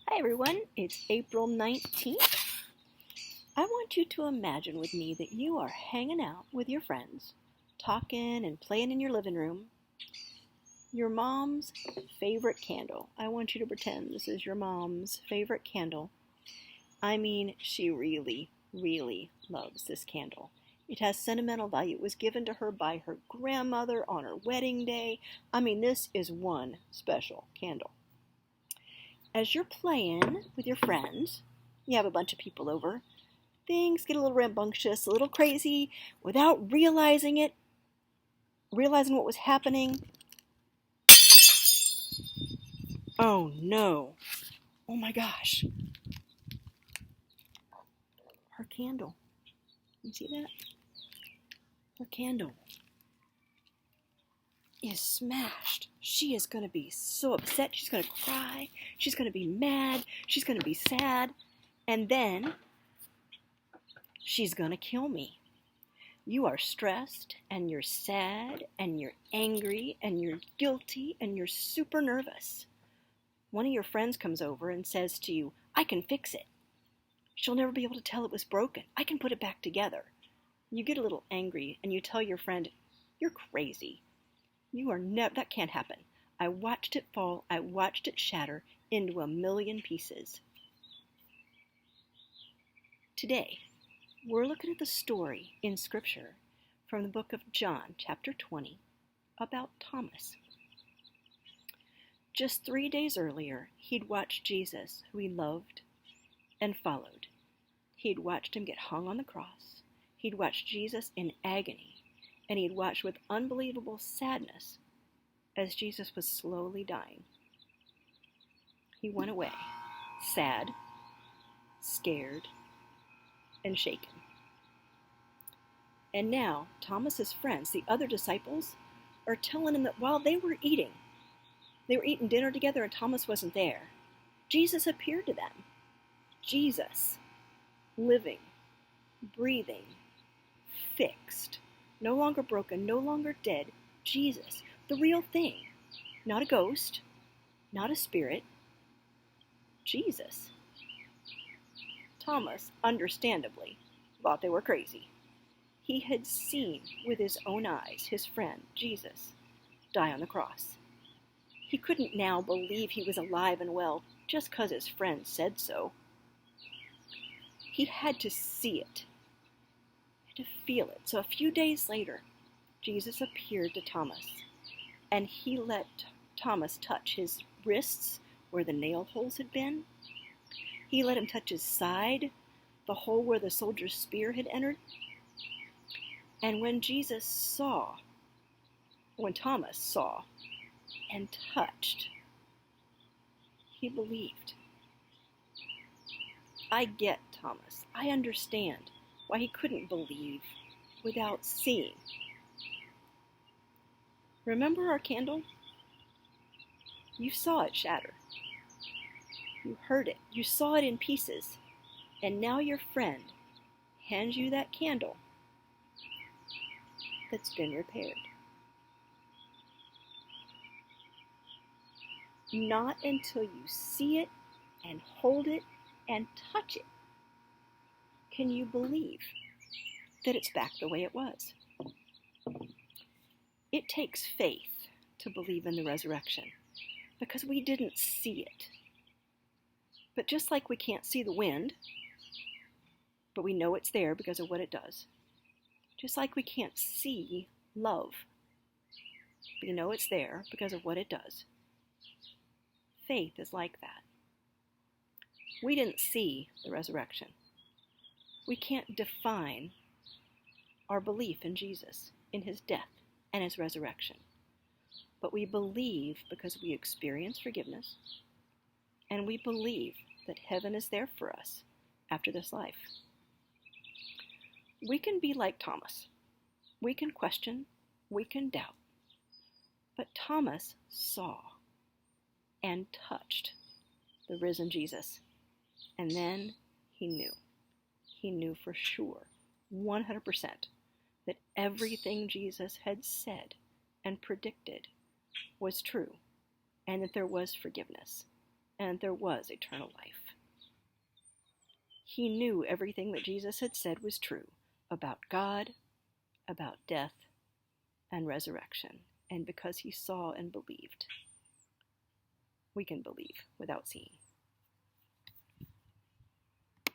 Hi everyone, it's April 19th. I want you to imagine with me that you are hanging out with your friends, talking and playing in your living room. Your mom's favorite candle. I want you to pretend this is your mom's favorite candle. I mean, she really, really loves this candle. It has sentimental value. It was given to her by her grandmother on her wedding day. I mean, this is one special candle. As you're playing with your friends, you have a bunch of people over, things get a little rambunctious, a little crazy, without realizing what was happening. Oh no. Oh my gosh. Her candle. You see that? Her candle is smashed. She is going to be so upset. She's going to cry. She's going to be mad. She's going to be sad. And then she's going to kill me. You are stressed, and you're sad, and you're angry, and you're guilty, and you're super nervous. One of your friends comes over and says to you, "I can fix it. She'll never be able to tell it was broken. I can put it back together." You get a little angry, and you tell your friend, "You're crazy. That can't happen. I watched it fall. I watched it shatter into a million pieces." Today, we're looking at the story in Scripture from the book of John, chapter 20, about Thomas. Just 3 days earlier, he'd watched Jesus, who he loved and followed. He'd watched him get hung on the cross. He'd watched Jesus in agony, and he'd watched with unbelievable sadness as Jesus was slowly dying. He went away, sad, scared, and shaken. And now, Thomas's friends, the other disciples, are telling him that while they were eating dinner together and Thomas wasn't there, Jesus appeared to them. Jesus, living, breathing, fixed, no longer broken, no longer dead. Jesus, the real thing, not a ghost, not a spirit. Jesus. Thomas, understandably, thought they were crazy. He had seen with his own eyes his friend, Jesus, die on the cross. He couldn't now believe he was alive and well just because his friend said so. He had to see it, to feel it. So a few days later, Jesus appeared to Thomas, and he let Thomas touch his wrists where the nail holes had been. He let him touch his side, the hole where the soldier's spear had entered. And when Thomas saw and touched, he believed. I get Thomas. I understand why he couldn't believe without seeing. Remember our candle? You saw it shatter. You heard it. You saw it in pieces. And now your friend hands you that candle that's been repaired. Not until you see it and hold it and touch it can you believe that it's back the way it was. It takes faith to believe in the resurrection because we didn't see it. But just like we can't see the wind, but we know it's there because of what it does, just like we can't see love, but we know it's there because of what it does, faith is like that. We didn't see the resurrection. We can't define our belief in Jesus, in his death and his resurrection. But we believe because we experience forgiveness, and we believe that heaven is there for us after this life. We can be like Thomas. We can question, we can doubt. But Thomas saw and touched the risen Jesus. And then he knew. He knew for sure, 100%, that everything Jesus had said and predicted was true, and that there was forgiveness, and there was eternal life. He knew everything that Jesus had said was true about God, about death, and resurrection. And because he saw and believed, we can believe without seeing.